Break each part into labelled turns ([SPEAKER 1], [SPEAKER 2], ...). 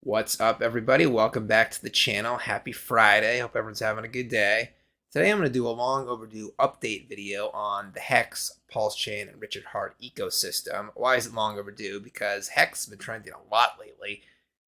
[SPEAKER 1] What's up, everybody? Welcome back to the channel. Happy Friday. Hope everyone's having a good day. Today I'm going to do a long overdue update video on the HEX, Pulsechain, and Richard Heart ecosystem. Why is it long overdue? Because HEX has been trending a lot lately.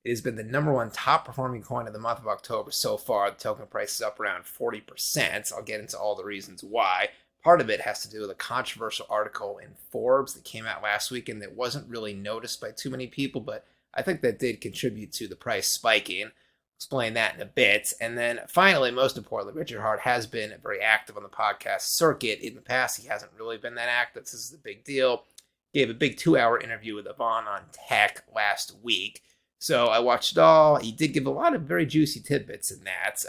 [SPEAKER 1] It has been the #1 top performing coin of the month of October so far. The token price is up around 40%. I'll get into all the reasons why. Part of it has to do with a controversial article in Forbes that came out last week and that wasn't really noticed by too many people, but I think that did contribute to the price spiking. Explain that in a bit. And then finally, most importantly, Richard Heart has been very active on the podcast circuit. In the past, he hasn't really been that active. This is a big deal. Gave a big 2-hour interview with Yvonne on Tech last week. So I watched it all. He did give a lot of very juicy tidbits in that.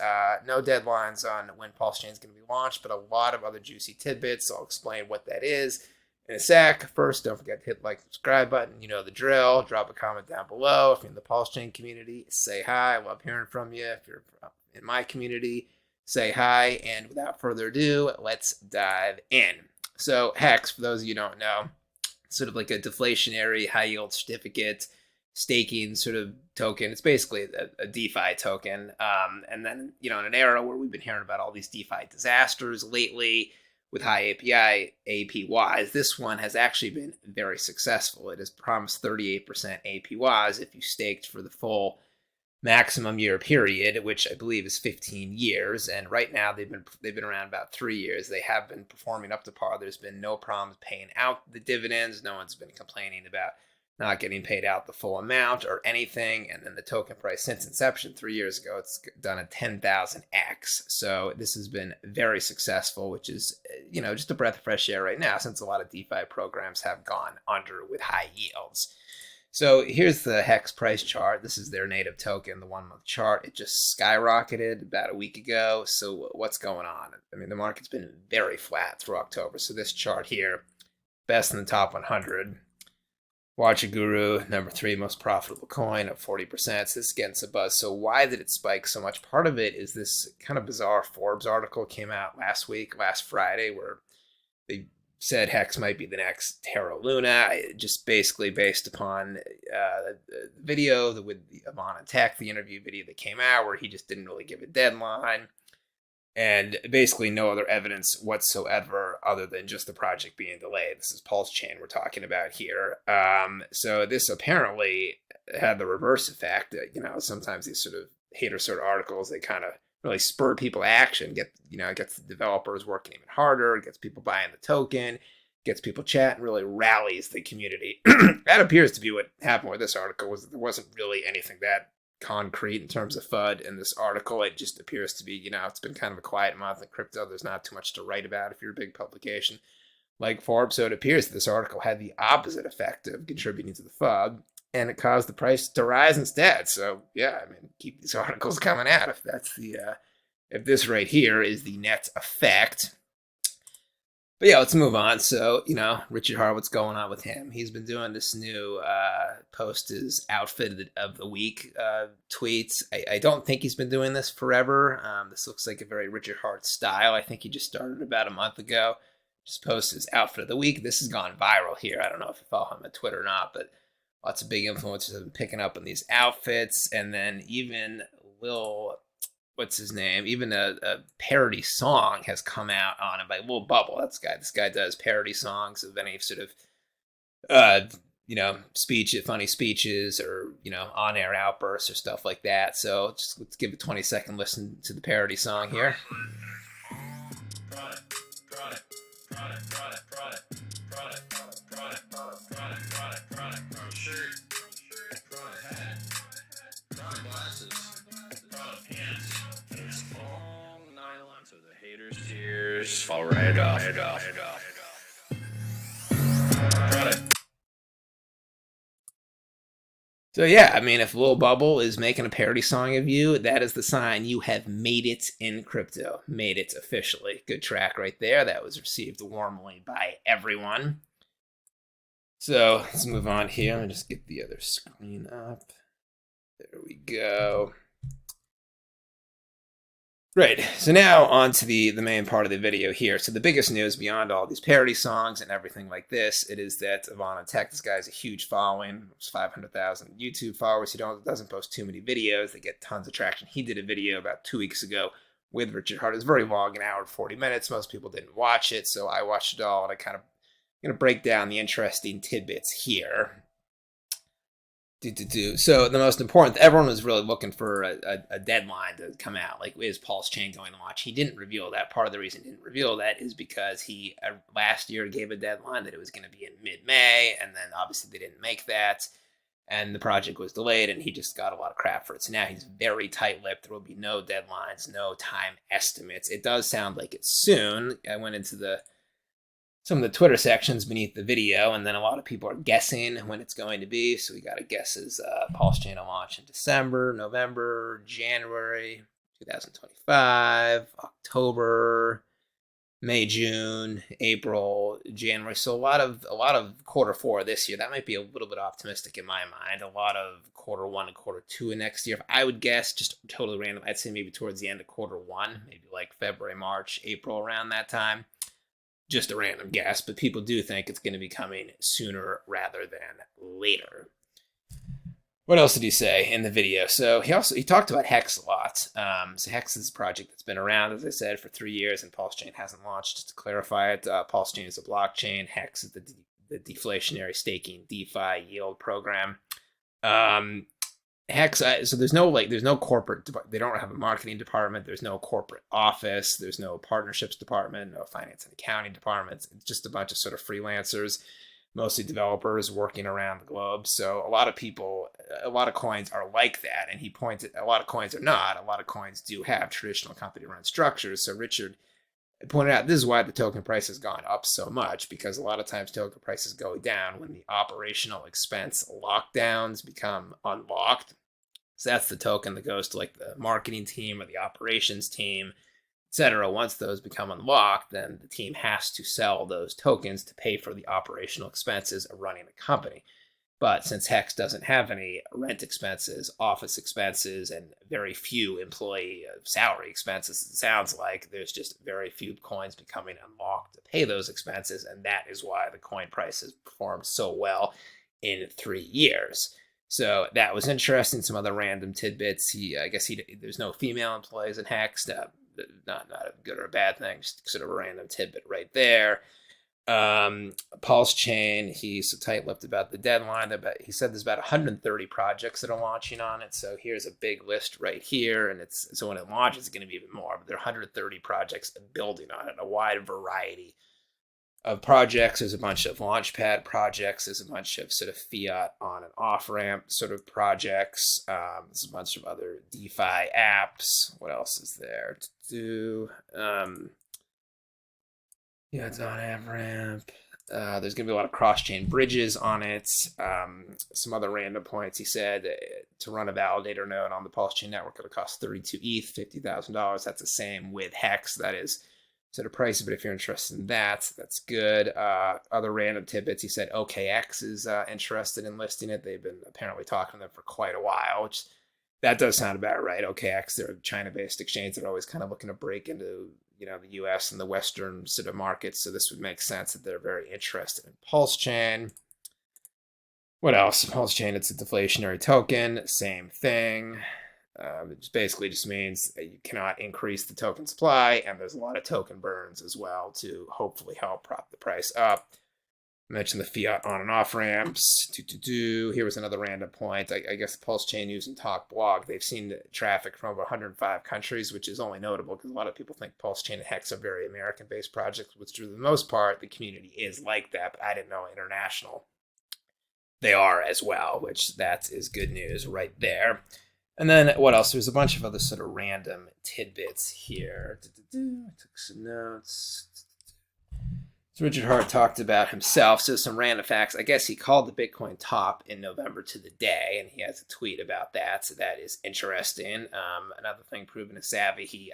[SPEAKER 1] No deadlines on when Pulsechain is going to be launched, but a lot of other juicy tidbits. I'll explain what that is in a sec. First, don't forget to hit the like, subscribe button. You know the drill. Drop a comment down below. If you're in the Pulsechain community, say hi. I love hearing from you. If you're in my community, say hi. And without further ado, let's dive in. So HEX, for those of you who don't know, sort of like a deflationary high yield certificate staking sort of token. It's basically a DeFi token. And then, in an era where we've been hearing about all these DeFi disasters lately with high APYs, this one has actually been very successful. It has promised 38% APYs if you staked for the full maximum year period, which I believe is 15 years. And right now they've been around about 3 years. They have been performing up to par. There's been no problems paying out the dividends. No one's been complaining about not getting paid out the full amount or anything. And then the token price since inception 3 years ago, it's done a 10,000x. So this has been very successful, which is, just a breath of fresh air right now, since a lot of DeFi programs have gone under with high yields. So here's the HEX price chart. This is their native token, the 1-month chart. It just skyrocketed about a week ago. So what's going on? I mean, the market's been very flat through October. So this chart here, best in the top 100. Watch a Guru, #3 most profitable coin, up 40%. So this is getting some buzz. So why did it spike so much? Part of it is this kind of bizarre Forbes article came out last Friday, where they said HEX might be the next Terra Luna, just basically based upon the video with Yvonne and Tech, the interview video that came out, where he just didn't really give a deadline. And basically no other evidence whatsoever other than just the project being delayed. This is Pulsechain we're talking about here. So this apparently had the reverse effect. Sometimes these sort of hater sort of articles, they kind of really spur people to action, gets the developers working even harder, gets people buying the token, gets people chatting, really rallies the community. That appears to be what happened with this article, was that there wasn't really anything that concrete in terms of FUD in this article. It just appears to be, it's been kind of a quiet month in crypto. There's not too much to write about if you're a big publication like Forbes. So it appears that this article had the opposite effect of contributing to the FUD, and it caused the price to rise instead. So yeah, keep these articles coming out if that's if this right here is the net effect. But yeah, let's move on. So, Richard Heart, what's going on with him? He's been doing this new post his outfit of the week tweets. I don't think he's been doing this forever. This looks like a very Richard Heart style. I think he just started about a month ago. Just post his outfit of the week. This has gone viral here. I don't know if you follow him on Twitter or not, but lots of big influencers have been picking up on these outfits. And then even even a parody song has come out on it by Lil Bubble. This guy does parody songs of any sort of, funny speeches or, on-air outbursts or stuff like that. So just let's give a 20-second listen to the parody song here.
[SPEAKER 2] So the haters' tears fall right off.
[SPEAKER 1] So yeah, if Lil Bubble is making a parody song of you, that is the sign you have made it in crypto. Made it officially. Good track right there. That was received warmly by everyone. So let's move on here. Let me just get the other screen up. There we go. Great. So now on to the main part of the video here. So the biggest news beyond all these parody songs and everything like this, it is that Ivana Tech, this guy has a huge following. There's 500,000 YouTube followers. He doesn't post too many videos. They get tons of traction. He did a video about 2 weeks ago with Richard Hart. It's very long, an hour and 40 minutes. Most people didn't watch it, so I watched it all, and I kind of going to break down the interesting tidbits here. So the most important, everyone was really looking for a deadline to come out. Like, is Pulsechain going to launch? He didn't reveal that. Part of the reason he didn't reveal that is because he last year gave a deadline that it was going to be in mid-May, and then obviously they didn't make that, and the project was delayed, and he just got a lot of crap for it. So now he's very tight-lipped. There will be no deadlines, no time estimates. It does sound like it's soon. I went into some of the Twitter sections beneath the video, and then a lot of people are guessing when it's going to be. So we got to guess is Pulsechain will launch in December, November, January 2025, October, May, June, April, January. So a lot of Q4 this year. That might be a little bit optimistic in my mind. A lot of Q1 and Q2 of next year. If I would guess, just totally random, I'd say maybe towards the end of Q1, maybe like February, March, April, around that time. Just a random guess, but people do think it's going to be coming sooner rather than later. What else did he say in the video? So he talked about HEX a lot. So HEX is a project that's been around, as I said, for 3 years, and Pulsechain hasn't launched. Just to clarify it, Pulsechain is a blockchain. HEX is the deflationary staking DeFi yield program. HEX, so there's no corporate, they don't have a marketing department, there's no corporate office, there's no partnerships department, no finance and accounting departments. It's just a bunch of sort of freelancers, mostly developers working around the globe. So a lot of coins are like that, and he pointed, a lot of coins are not. A lot of coins do have traditional company run structures. So Richard pointed out this is why the token price has gone up so much, because a lot of times token prices go down when the operational expense lockdowns become unlocked. So that's the token that goes to like the marketing team or the operations team, etc. Once those become unlocked, then the team has to sell those tokens to pay for the operational expenses of running the company. But since HEX doesn't have any rent expenses, office expenses, and very few employee salary expenses, it sounds like there's just very few coins becoming unlocked to pay those expenses, and that is why the coin price has performed so well in 3 years. So that was interesting. Some other random tidbits. There's no female employees in HEX. Not a good or a bad thing. Just sort of a random tidbit right there. Pulsechain, he's so tight-lipped about the deadline. He said there's about 130 projects that are launching on it. So here's a big list right here, and so when it launches, it's going to be even more. But there are 130 projects building on it, a wide variety of projects. There's a bunch of launchpad projects. There's a bunch of sort of fiat on and off ramp sort of projects. There's a bunch of other DeFi apps. What else is there to do? It's on ramp. There's going to be a lot of cross-chain bridges on it. Some other random points. He said to run a validator node on the Pulsechain network, it'll cost 32 ETH, $50,000. That's the same with HEX. That is sort of pricey, but if you're interested in that, that's good. Other random tidbits. He said OKX is interested in listing it. They've been apparently talking to them for quite a while, which that does sound about right. OKX, they're a China-based exchange. They're always kind of looking to break into the U.S. and the Western sort of markets. So this would make sense that they're very interested in Pulsechain. What else? Pulsechain, it's a deflationary token. Same thing. It basically just means that you cannot increase the token supply, and there's a lot of token burns as well to hopefully help prop the price up. I mentioned the fiat on and off ramps. Here was another random point. I guess the Pulsechain News and Talk blog, they've seen traffic from over 105 countries, which is only notable because a lot of people think Pulsechain and HEX are very American-based projects, which for the most part, the community is like that, but I didn't know international. They are as well, which that is good news right there. And then what else? There's a bunch of other sort of random tidbits here. I took some notes. So Richard Hart talked about himself. So some random facts. I guess he called the Bitcoin top in November to the day, and he has a tweet about that. So that is interesting. Another thing, proven a savvy. He,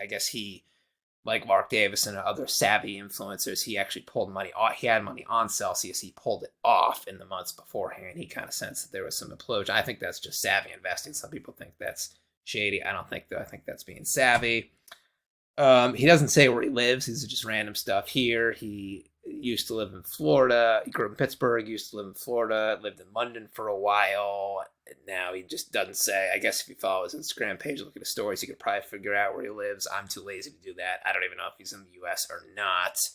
[SPEAKER 1] like Mark Davis and other savvy influencers, he actually pulled money off. He had money on Celsius. He pulled it off in the months beforehand. He kind of sensed that there was some implosion. I think that's just savvy investing. Some people think that's shady. I don't think that. I think that's being savvy. He doesn't say where he lives. These are just random stuff here. He used to live in Florida. He grew up in Pittsburgh. Used to live in Florida. Lived in London for a while. Now he just doesn't say. I guess if you follow his Instagram page, look at his stories, you could probably figure out where he lives. I'm too lazy to do that. I don't even know if he's in the U.S. or not.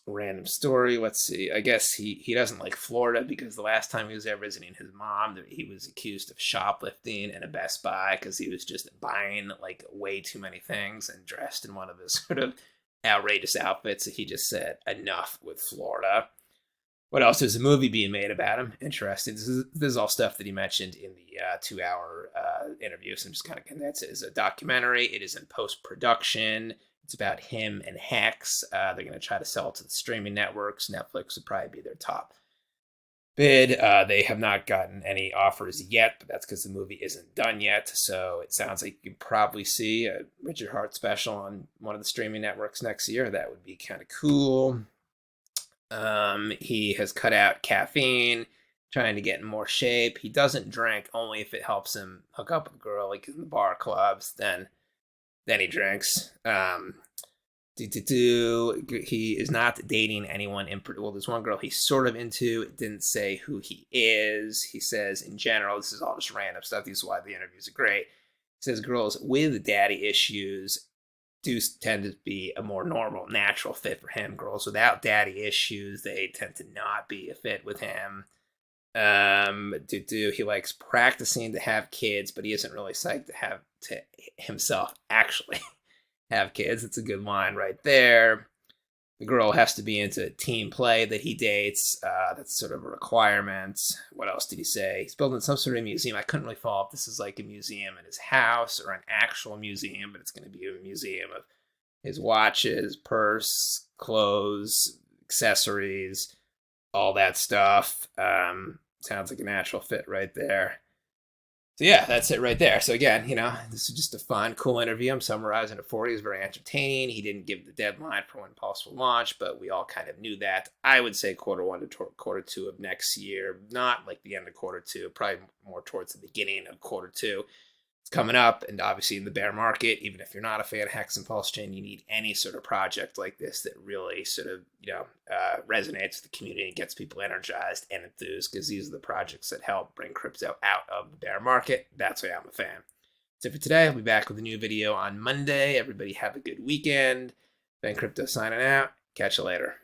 [SPEAKER 1] Random story. Let's see. I guess he doesn't like Florida because the last time he was there visiting his mom, he was accused of shoplifting in a Best Buy because he was just buying like way too many things and dressed in one of his sort of outrageous outfits. He just said enough with Florida. What else? There's a movie being made about him. Interesting. This is all stuff that he mentioned in the 2-hour interview. So I'm just kind of condense it as a documentary. It is in post production. It's about him and HEX. They're going to try to sell it to the streaming networks. Netflix would probably be their top bid. They have not gotten any offers yet, but that's because the movie isn't done yet. So it sounds like you can probably see a Richard Hart special on one of the streaming networks next year. That would be kind of cool. He has cut out caffeine, trying to get in more shape. He doesn't drink, only if it helps him hook up with a girl, like in the bar clubs. Then he drinks. He is not dating anyone in particular. Well, there's one girl he's sort of into. It didn't say who he is. He says in general, this is all just random stuff. This is why the interviews are great. He says girls with daddy issues do tend to be a more normal, natural fit for him. Girls without daddy issues, they tend to not be a fit with him. He likes practicing to have kids, but he isn't really psyched to himself actually have kids. It's a good line right there. The girl has to be into team play that he dates. That's sort of a requirement. What else did he say? He's building some sort of museum. I couldn't really follow if this is like a museum in his house or an actual museum, but it's going to be a museum of his watches, purse, clothes, accessories, all that stuff. Sounds like a natural fit right there. So yeah, that's it right there. So again, this is just a fun, cool interview. I'm summarizing it for you. It's very entertaining. He didn't give the deadline for when Pulse will launch, but we all kind of knew that. I would say Q1 to Q2 of next year, not like the end of Q2, probably more towards the beginning of Q2. It's coming up, and obviously in the bear market, even if you're not a fan of HEX and Pulsechain, you need any sort of project like this that really sort of, resonates with the community and gets people energized and enthused, because these are the projects that help bring crypto out of the bear market. That's why I'm a fan. So for today, I'll be back with a new video on Monday. Everybody have a good weekend. Ben Crypto signing out. Catch you later.